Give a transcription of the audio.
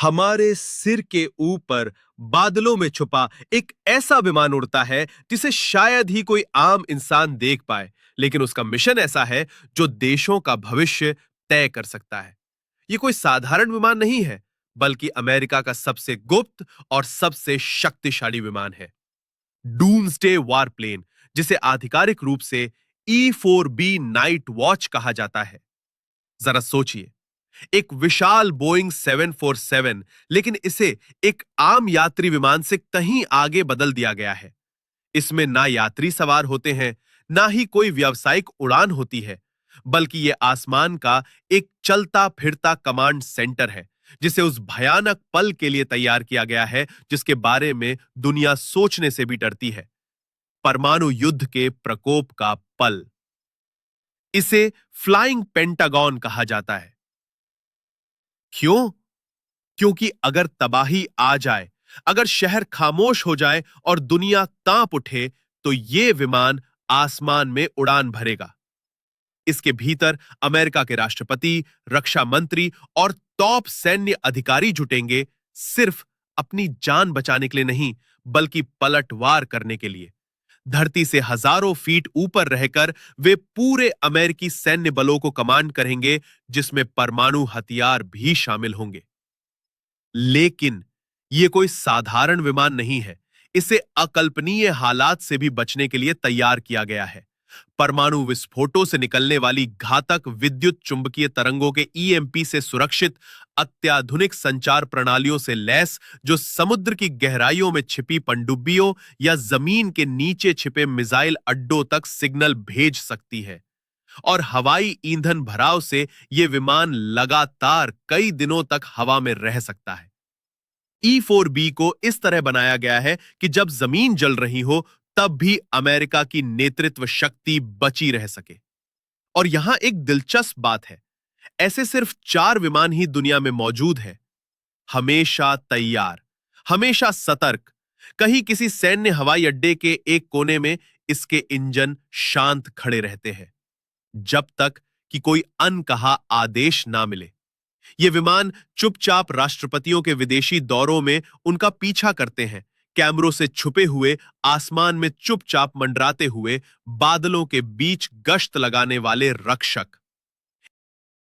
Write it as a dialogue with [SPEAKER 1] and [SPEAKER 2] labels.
[SPEAKER 1] हमारे सिर के ऊपर बादलों में छुपा एक ऐसा विमान उड़ता है जिसे शायद ही कोई आम इंसान देख पाए, लेकिन उसका मिशन ऐसा है जो देशों का भविष्य तय कर सकता है। ये कोई साधारण विमान नहीं है, बल्कि अमेरिका का सबसे गुप्त और सबसे शक्तिशाली विमान है, डूम्सडे वार प्लेन, जिसे आधिकारिक रूप से E-4B नाइट वॉच कहा जाता है। जरा सोचिए, एक विशाल बोइंग 747, लेकिन इसे एक आम यात्री विमान से कहीं आगे बदल दिया गया है। इसमें ना यात्री सवार होते हैं, ना ही कोई व्यावसायिक उड़ान होती है, बल्कि यह आसमान का एक चलता फिरता कमांड सेंटर है, जिसे उस भयानक पल के लिए तैयार किया गया है जिसके बारे में दुनिया सोचने से भी डरती है, परमाणु युद्ध के प्रकोप का पल। इसे फ्लाइंग पेंटागन कहा जाता है। क्यों? क्योंकि अगर तबाही आ जाए, अगर शहर खामोश हो जाए और दुनिया कांप उठे, तो यह विमान आसमान में उड़ान भरेगा। इसके भीतर अमेरिका के राष्ट्रपति, रक्षा मंत्री और टॉप सैन्य अधिकारी जुटेंगे, सिर्फ अपनी जान बचाने के लिए नहीं, बल्कि पलटवार करने के लिए। धरती से हजारों फीट ऊपर रहकर वे पूरे अमेरिकी सैन्य बलों को कमांड करेंगे, जिसमें परमाणु हथियार भी शामिल होंगे। लेकिन यह कोई साधारण विमान नहीं है। इसे अकल्पनीय हालात से भी बचने के लिए तैयार किया गया है। परमाणु विस्फोटों से निकलने वाली घातक विद्युत चुंबकीय तरंगों के ईएमपी से सुरक्षित, अत्याधुनिक संचार प्रणालियों से लैस, जो समुद्र की गहराइयों में छिपी पनडुब्बियों या जमीन के नीचे छिपे मिसाइल अड्डों तक सिग्नल भेज सकती है। और हवाई ईंधन भराव से यह विमान लगातार कई दिनों तक हवा में रह सकता है। E-4B को इस तरह बनाया गया है कि जब जमीन जल रही हो, तब भी अमेरिका की नेतृत्व शक्ति बची रह सके। और यहां एक दिलचस्प बात है, ऐसे सिर्फ 4 विमान ही दुनिया में मौजूद है, हमेशा तैयार, हमेशा सतर्क। कहीं किसी सैन्य हवाई अड्डे के एक कोने में इसके इंजन शांत खड़े रहते हैं, जब तक कि कोई अनकहा आदेश ना मिले। ये विमान चुपचाप राष्ट्रपतियों के विदेशी दौरों में उनका पीछा करते हैं, कैमरों से छुपे हुए, आसमान में चुपचाप मंडराते हुए, बादलों के बीच गश्त लगाने वाले रक्षक।